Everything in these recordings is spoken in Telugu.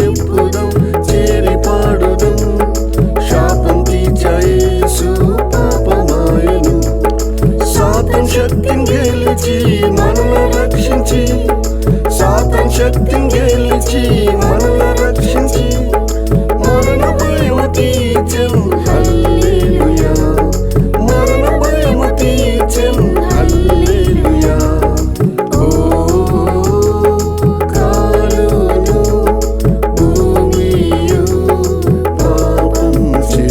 చెప్పుదం చేరి పాడుదం శాపం తీర్చేసు పాపమాయను సాతాన్ శక్తిని గెలిచి మనల్ని రక్షించి సాతాన్ శక్తిని గెలిచి మనల్ని రక్షించి మరణ భయము తీర్చెం హల్లెలూయా మరణ భయము తీర్చెం హల్లెలూయా ఓ కాలును భూమియు పాపంచే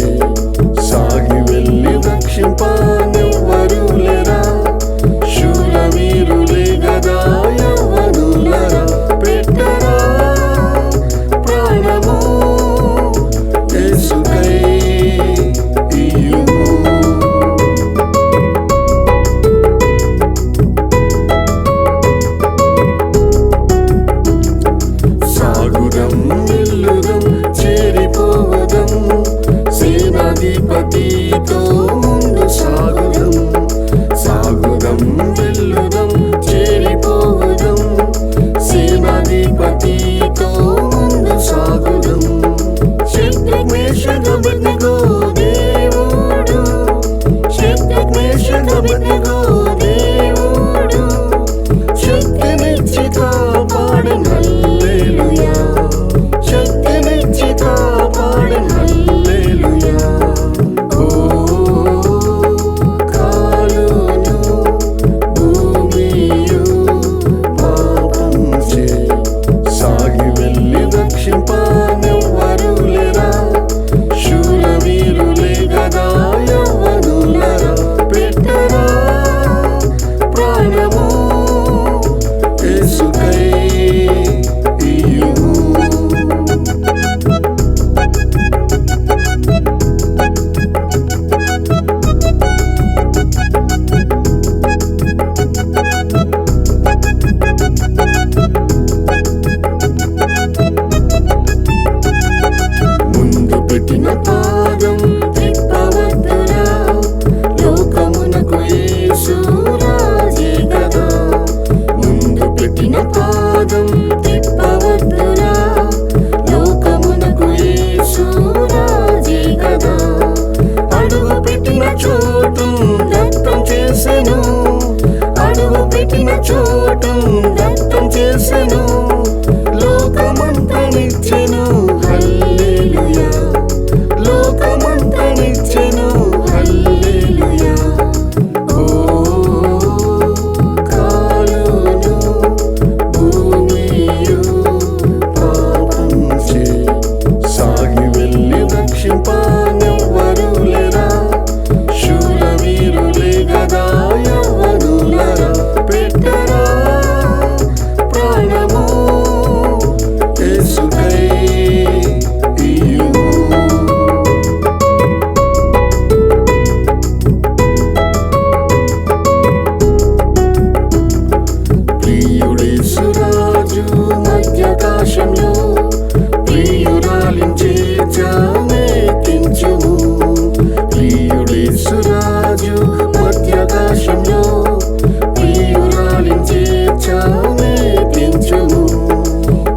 సాగి వెళ్ళి రక్షింపనెవ్వరు లేరా శూరవీరులే గదా యవ్వనులరా పెట్టరా ప్రాణము యేసుకై ఇయ్యుము సాగుదం నిల్లుదం చేరిపోవదం సేనాధిపతితో ముందు సాగుదం సాగుదం నిల్లుదం చేరిపోవదం సేనాధిపతితో ముందు సాగుదం శత్రుఘ్ మేషక్ అబేద్నెగో దేవుడు శత్రుఘ్ మేషక్ అబేద్నెగో దేవుడు శక్తినిచ్చి కాపాడెను హల్లెలూయా శక్తినిచ్చి కాపాడెను హల్లెలూయా ఓ కాలును భూమియు పాపంచే సాగి వెళ్ళి రక్షింపనెవ్వరు లేరా శూరవీరులే గదా యవ్వనులరా పెట్టరా ప్రాణము యేసుకై ఇయ్యుము ముందు పెట్టిన పాదం తిప్పవద్దురా లోకమునకు యేసు రాజే గదా ముందు పెట్టిన పాదం తిప్పవద్దురా లోకమునకు యేసు రాజే గదా అడుగు పెట్టిన చోటు దత్తం చేసెను అడుగు పెట్టిన చోటు దత్తం చేసెను లోకమంతనిచ్చెను హల్లెలూయా లోకమంతనిచ్చెను హల్లెలూయా ఓ కాలును భూమియు పాపంచే సాగి వెళ్ళి రక్షింపనెవ్వరు లేరా శూరవీరులే గదా యవ్వనులరా పెట్టరా ప్రాణము యేసుకై ఇయ్యుము ప్రియుడేసు రాజు మధ్యాకాశంలో ప్రియురాలిని చేర్చనెత్తించుము ప్రియుడేసు రాజు మధ్యాకాశంలో ప్రియురాలిని చేర్చనెత్తించుము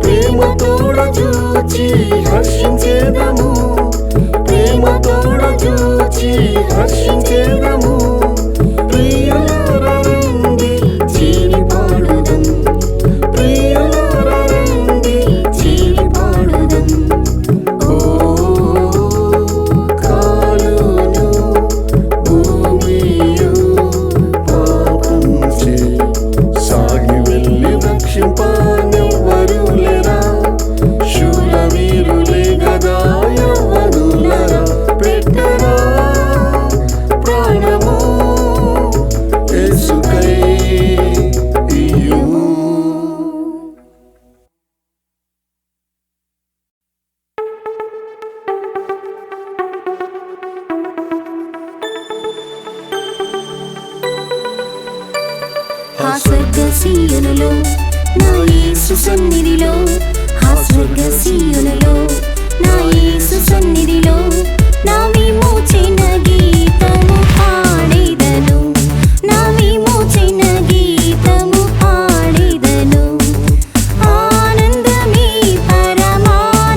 ప్రేమతోడ చూచి హర్షించేదము ప్రేమతోడ చూచి హర్షించేదము ప్రియులారా రండి చేరి పాడుదం ప్రియులారా రండి చేరి పాడుదం ఓ కాలును భూమియు పాపంచే సాగి వెళ్ళి రక్షింపనెవ్వరు లేరా శూరవీరులే గదా యవ్వనులరా పెట్టరా ప్రాణము యేసుకై ఇయ్యుము స్వర్గ సీయునులో నా యేసు సన్నిధిలో స్వర్గ సీయునులో నా యేసు సన్నిధిలో నా విమోచన గీతము పాడెదను నా విమోచన గీతము పాడెదను ఆనందమే పరమానందమే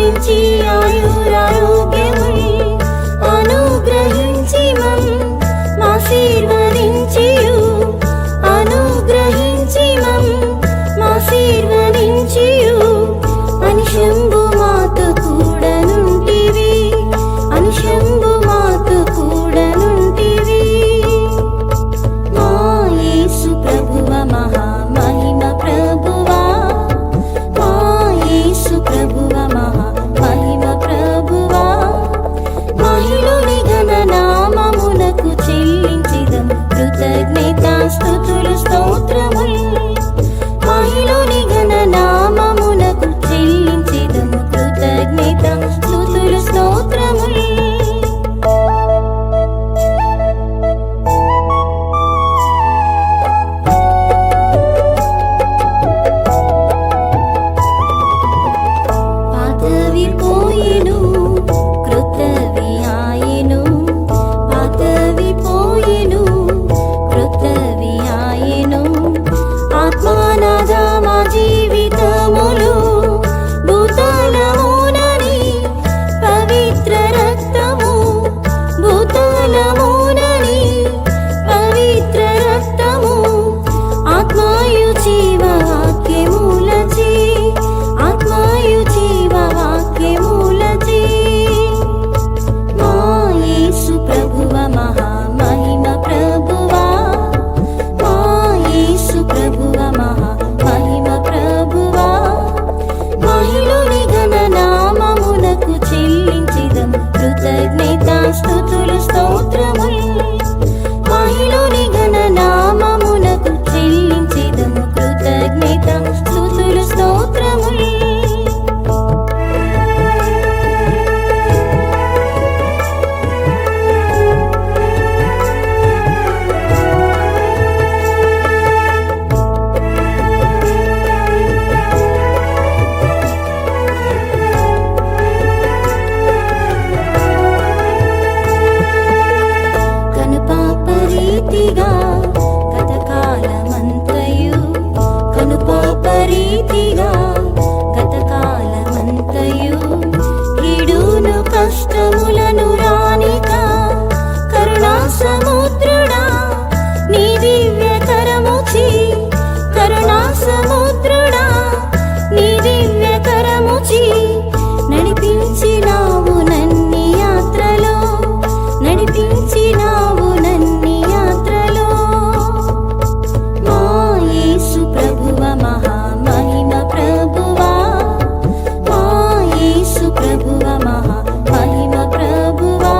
దీవించి ఆయురారోగ్యములు అనుగ్రహించి ఆశీర్వదించియు అనుగ్రహించి ఆశీర్వదించియు అనుశంభు మాతో కూడనుంటివి అనుశంభు మాతో కూడనుంటివి మా యేసు ప్రభువ మహామహిమ ప్రభువా మా యేసు ప్రభువ మహామహిమ ప్రభువా మహిళని ఘననామమునకు చెల్లించిదము కృతజ్ఞతాస్తుతులు స్తోత్రములు మహిళని ఘననామమునకు చెల్లించిదము కృతజ్ఞతాస్తుతులు స్తోత్రములు పాతవి పోయెను క్రొత్తవి ఆయెను పాతవి పోయెను క్రొత్తవి ఆయెను ఆత్మానాద మా జీవితములు భూతలమునని పవిత్ర రక్తము భూతలమునని పవిత్ర రక్తము ఆత్మాయు జీవవాక్యములచే ఆత్మాయు జీవవాక్యములచే మా యేసు ప్రభువ మహామహిమ ప్రభువా మా యేసు ప్రభువ మహామహిమ ప్రభువా మహిళని ఘననామమునకు చెల్లించిదము కృతజ్ఞతాస్తుతులు స్తోత్రములు మహిళని ఘననామమునకు చెల్లించిదము కృతజ్ఞతాస్తుతులు స్తోత్రములు కనుపాపరీతిగా గతకాలమంతయు కనుపాపరీతిగా గతకాలమంతయు కీడును కష్టములను రానిక కరుణా సముద్రుడా నీ దివ్య కరముచి కరుణా సముద్రుడా నీ దివ్య కరముచి నడిపించినావు నన్ని యాత్రలో నడిపించినావు నన్ని యాత్రలో మా యేసు ప్రభువ మహామహిమ ప్రభువా మా యేసు ప్రభువ మహామహిమ ప్రభువా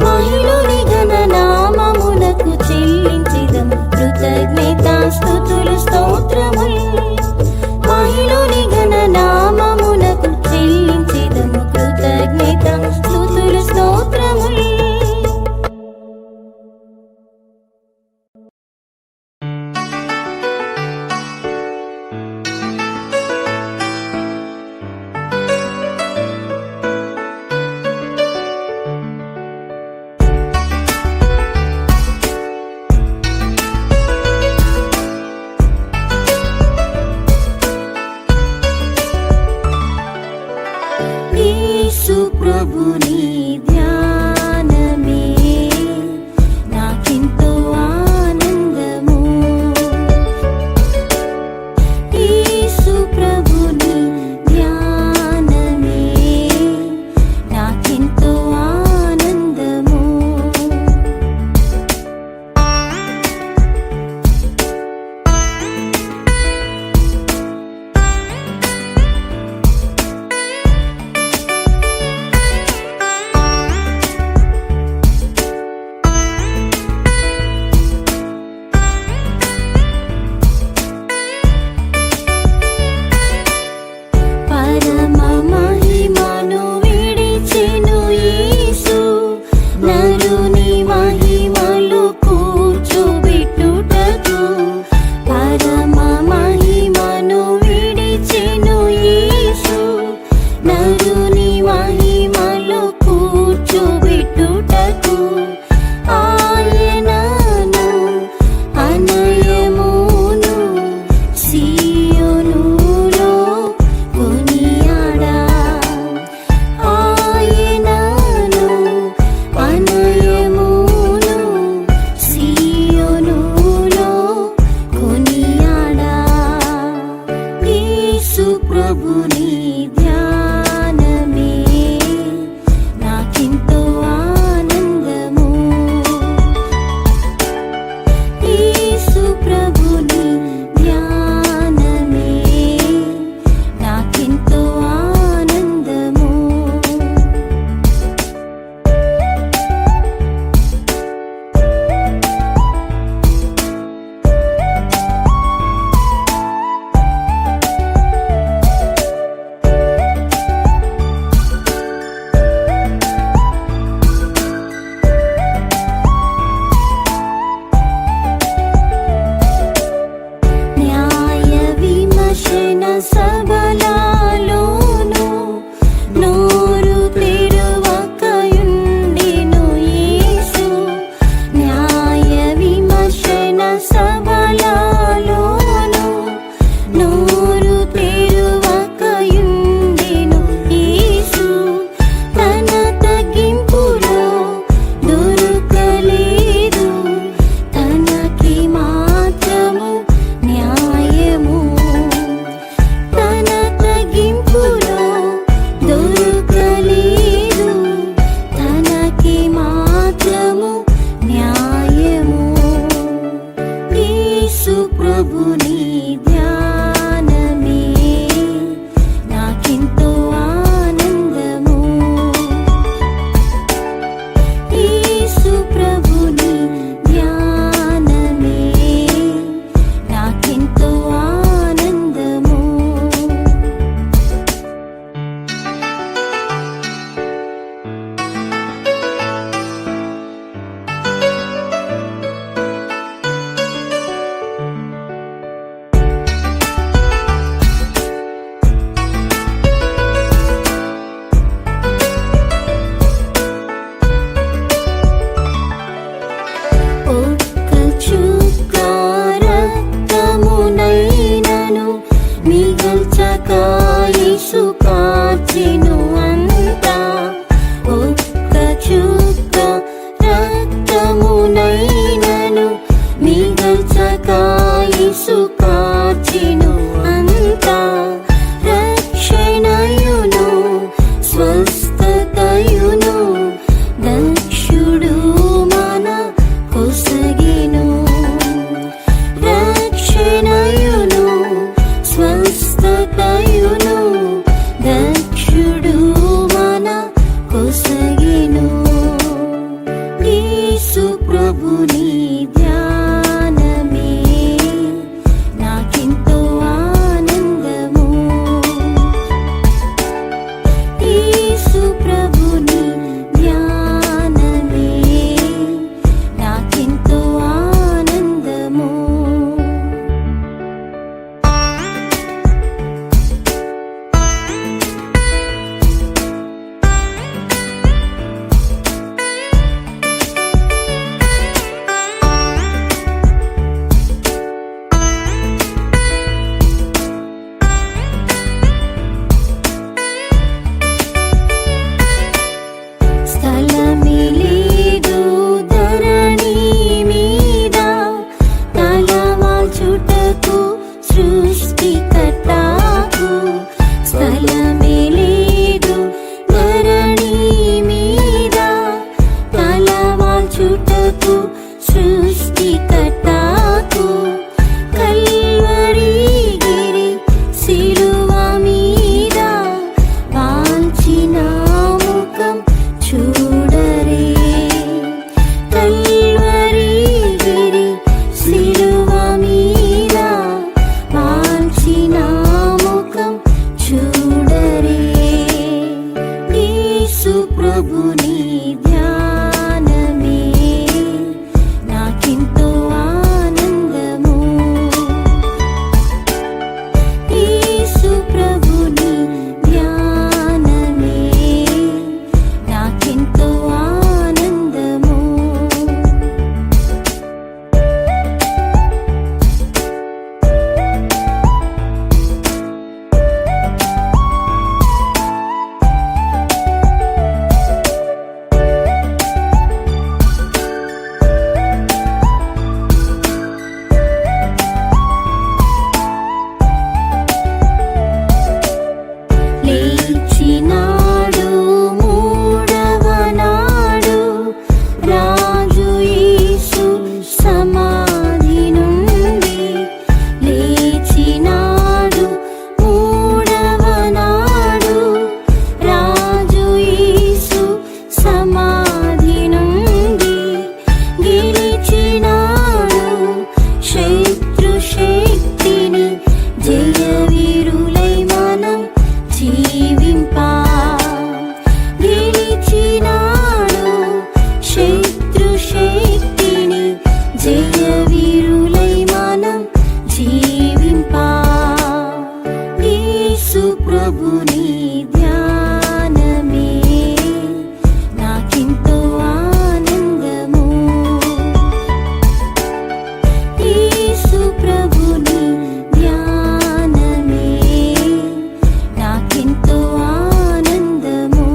మహిళని ఘననామమునకు చెల్లించిదము కృతజ్ఞతాస్తుతులు స్తోత్రములు మహిళని ఘననామమునకు చెల్లించిదము కృతజ్ఞతాస్తుతులు స్తోత్రములు యేసు ప్రభుని ధ్యానమే నాకెంతో ఆనందము యేసు ప్రభుని ధ్యానమే నాకెంతో ఆనందము ధ్యానమే నాకెంతో ఆనందము. యేసు ప్రభుని ధ్యానమే నాకెంతో ఆనందము. న్యాయ విమర్శన సభలలోను నోరు తెరువకయుండెను యేసు. న్యాయ విమర్శన సభలలోను నోరు తెరువకయుండెను యేసు. తన తగ్గింపులో దొరకలేదు తనకి మాత్రము న్యాయము. తన తగ్గింపులో దొరకలేదు తనకి మాత్రము న్యాయము. యేసు ప్రభుని ధ్యానమే నాకెంతో ఆనందము. యేసు ప్రభుని ధ్యానమే నాకెంతో ఆనందము. ఒక్క చుక్క రక్తమునైనను మిగల్చక యేసు కార్చెను అంతా. ఒక్క చుక్క రక్తమునైనను మిగల్చక యేసు కార్చెను అంతా. రక్షణయును స్వస్థతయును దక్షుడు మన కొసగెను. రక్షణయును స్వస్థతయును దక్షుడు మన కొసగెను. యేసు ప్రభుని ధ్యానమే నాకెంతో ఆనందము. యేసు ప్రభుని ధ్యానమే నాకెంతో ఆనందము. స్థలమే లేదు ధరణి మీద తలవాల్చుటకు సృష్టికర్తకు. స్థలమే లేదు ధరణి మీద తలవాల్చుటకు సృష్టికర్తకు. కల్వరి గిరి శిలువ మీద వాల్చిన ముఖం చూడరే. కల్వరి గిరి శిలువ మీద వాల్చిన ముఖం చూడరే. ప్రభుని ధ్యానమే నాకెంతో ఆనందము. యేసు ప్రభుని ధ్యానమే నాకెంతో ఆనందము.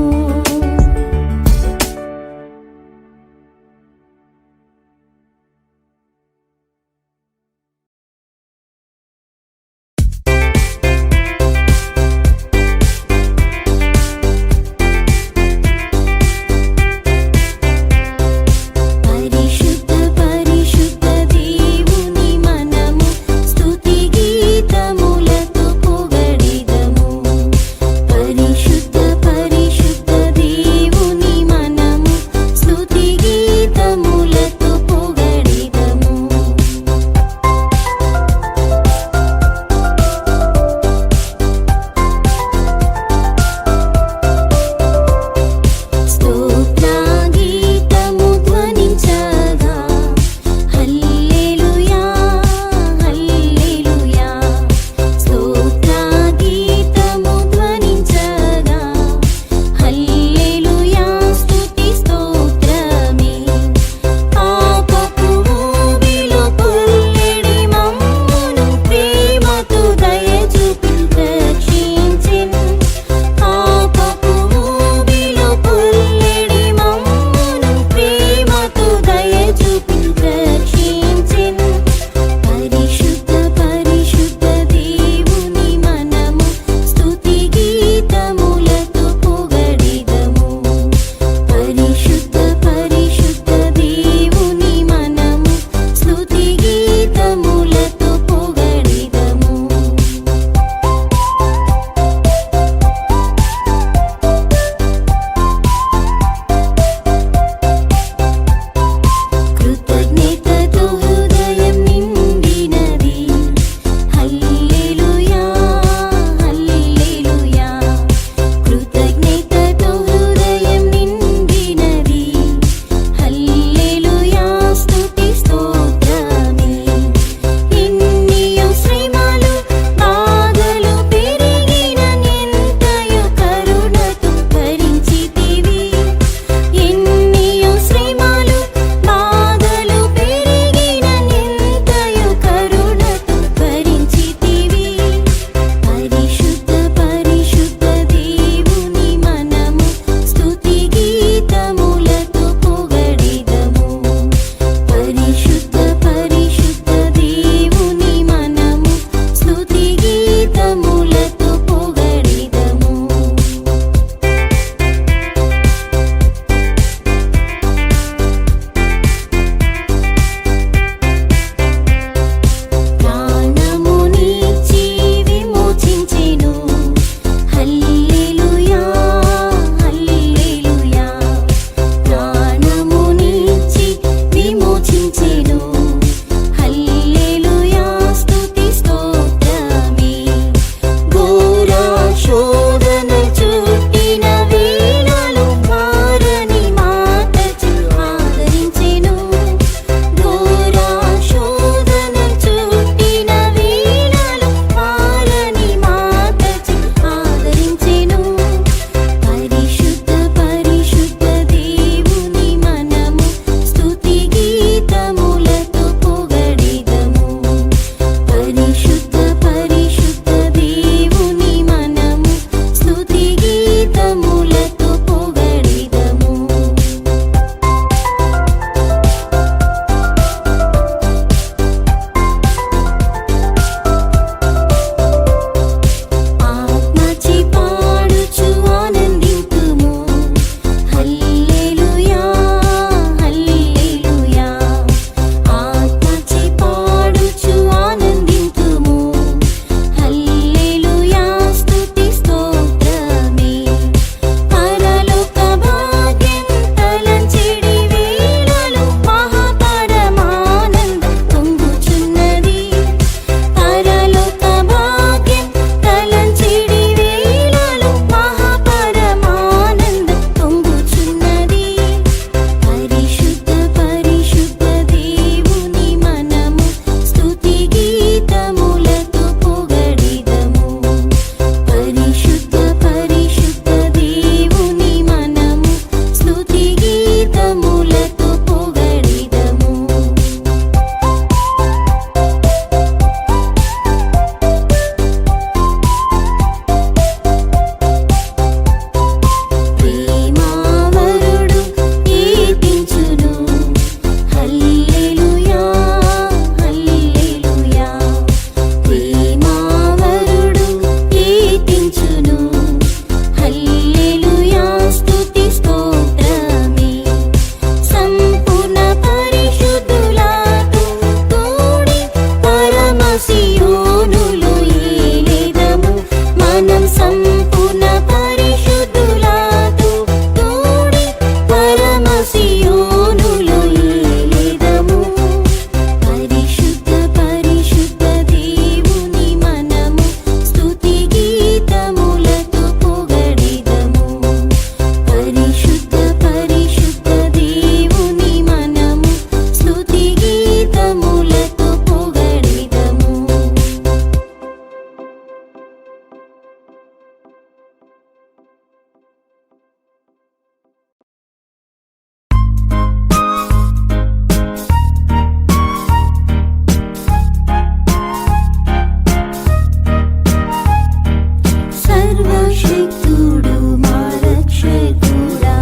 సర్వశక్తుడు మా రక్షకుడా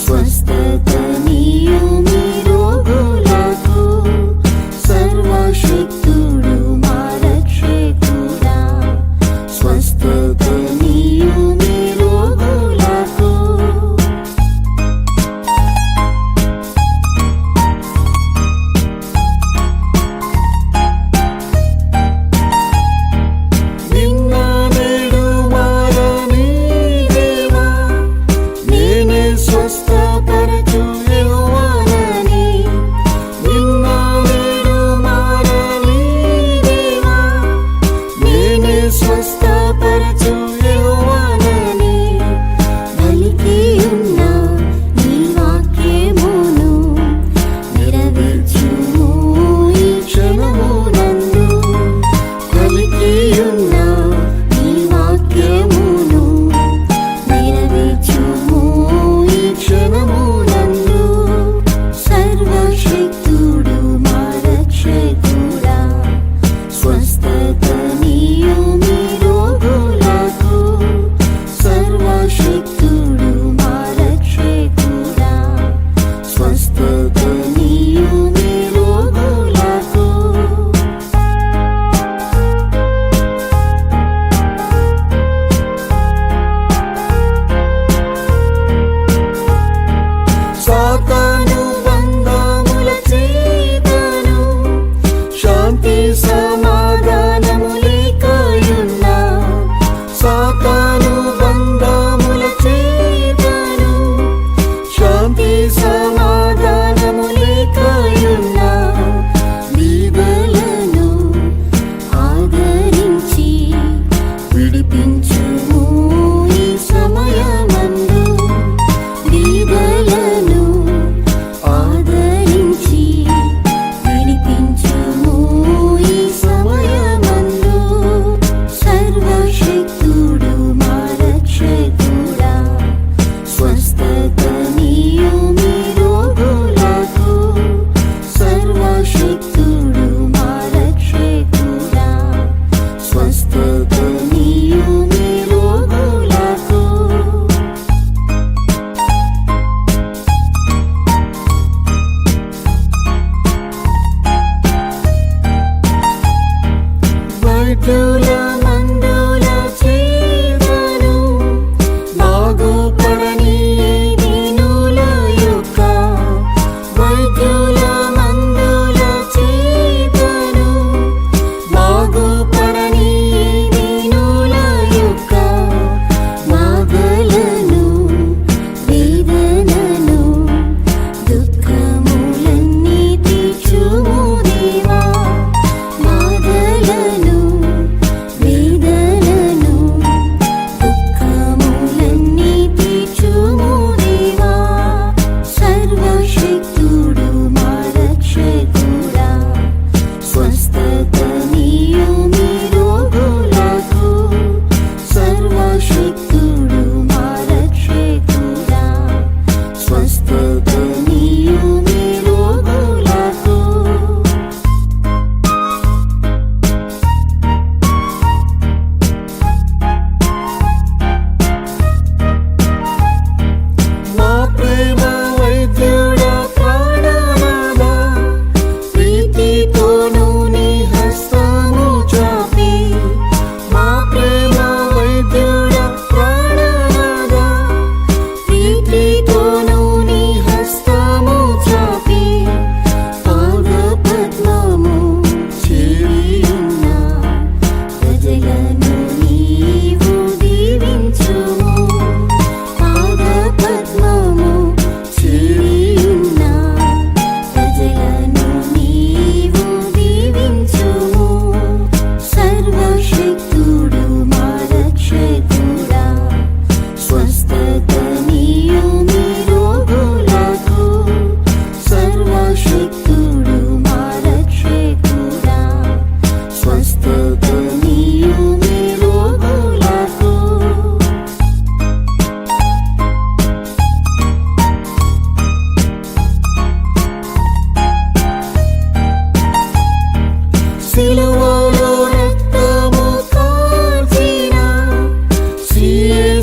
స్వస్థతనియు మీ రోగులకు సర్వశక్తుడు మా రక్షకుడా స్వస్థతనియు మీ రోగులకు నిన్న నేడు మారని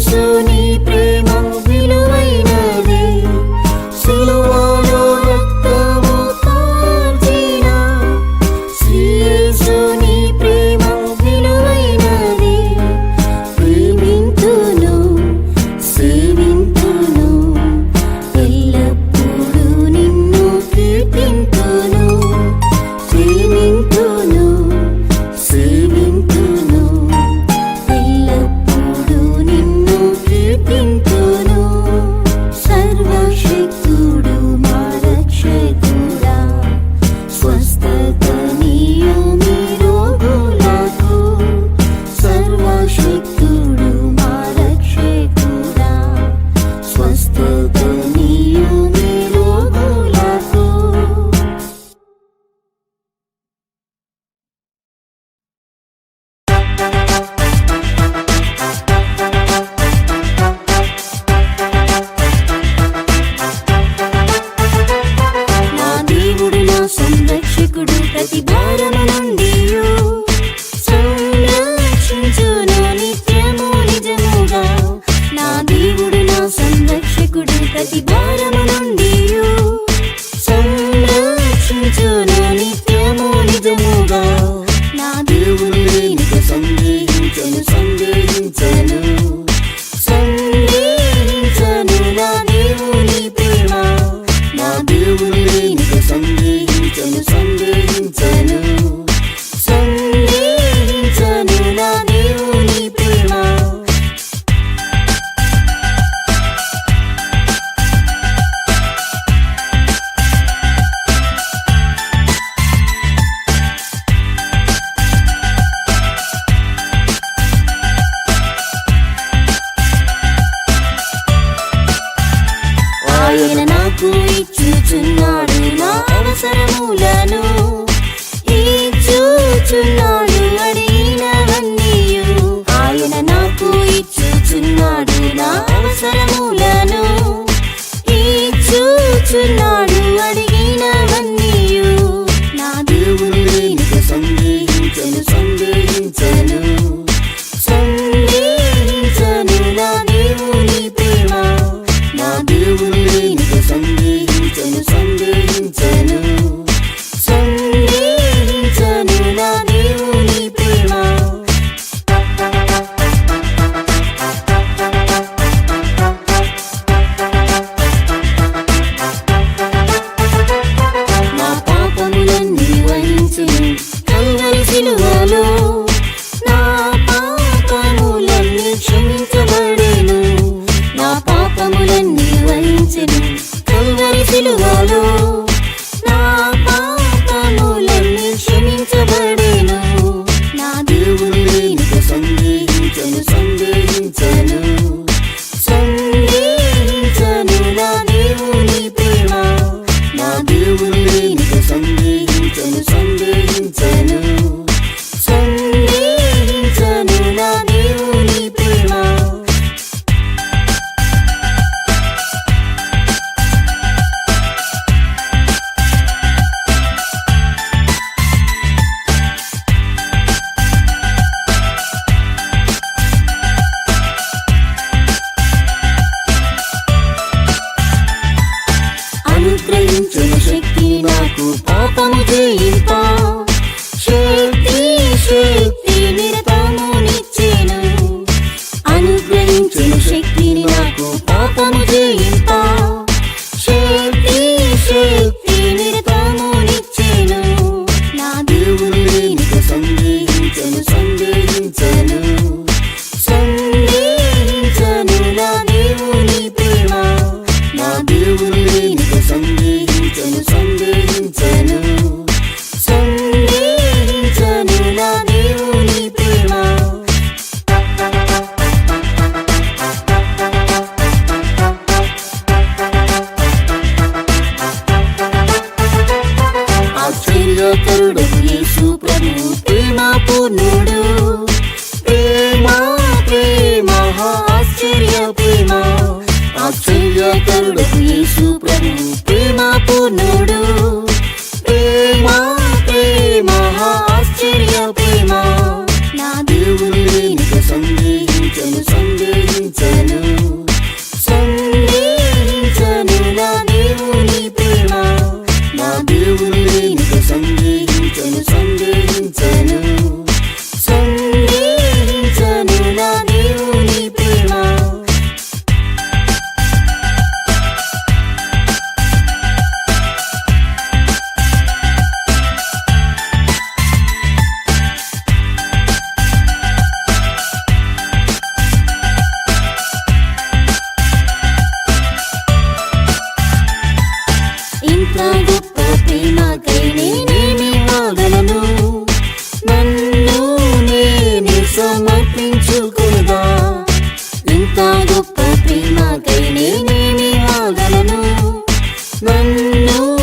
యేసు నీ ప్రేమ విలువైనది సిలువలో రక్తము కార్చిన యేసు నీ ప్రేమ విలువైనది ప్రేమింతును సేవింతును ఎల్లప్పుడూ నిన్ను కీర్తింతును ప్రేమింతును సేవింతును ఎల్లప్పుడూ నిన్ను కీర్తింతును సర్వశక్తుడు మా రక్షకుడా స్వస్థతనీయు మీ రోగులకు సర్వశక్తుడు మా రక్షకుడా స్వస్థతనీయు మీ రోగులకు నా దేవుడు నా సంరక్షకుడు ప్రతి భారము నుండి సంరక్షించును నిత్యము నిజముగా నా దేవుడు నా సంరక్షకుడు ప్రతి భారము నుండి సంరక్షించును నిత్యము నిజముగా నా దేవుని నీకు సందేహించను సందేహించను సందేహించను నా దేవుని ప్రేమ నా దేవుని నీకు సందేహించను సందేహించను సందేహించను నా దేవుని ప్రేమ ఆయన నాకు ఇచ్చుచున్నాడు నా అవసరములను ఇచ్చుచున్నాడు అడిగినవన్నీయు ఆయన నాకు ఇచ్చుచున్నాడు నా అవసరములను ఇచ్చుచున్నాడు అడిగినవన్నీయు నా దేవుని నీకు సందేహించను సందేహించను సందేహించను నా దేవుని ప్రేమ నా దేవుని నీకు సందేహించను సందేహించను సందేహించను నా దేవుని ప్రేమ సిలువలో రక్తము కార్చిన యేసు నీ ప్రేమ విలువైనది సిలువలో రక్తము కార్చిన యేసు నీ ప్రేమ విలువైనది ప్రేమింతును సేవింతును ఎల్లప్పుడూ నిన్ను కీర్తింతును ప్రేమింతును సేవింతును నా దేవుని నీకు సందేహించను సందేహించను నా పాపములన్నీ వహించెను కల్వరి సిలువలో నా పాపములన్నీ క్షమించబడెను నా పాపములన్నీ వహించెను కల్వరి సిలువలో నా పాపములన్నీ క్షమించబడెను నా దేవుని నీకు సందేహించను సందేహించను సందేహించను నా దేవుని ప్రేమ నా దేవుని నీకు సందేహించను సందేహించను సందేహించను నా దేవుని ప్రేమ అనుగ్రహించిన శక్తి నాకు పాపము జయింప శక్తి శక్తి నిరతము నిచ్చెను అనుగ్రహించిన శక్తిని నాకు పాపము జయింప శక్తి శక్తి నిరతము నిచ్చెను నా దేవుని నీకు సందేహించను సందేహించను సందేహించను నా దేవుని ప్రేమ నా దేవుని నీకు సందేహించను సందేహించను సందేహించను నా దేవుని ప్రేమ గొప్ప ప్రేమకై నేనేమి ఆగలను. నన్ను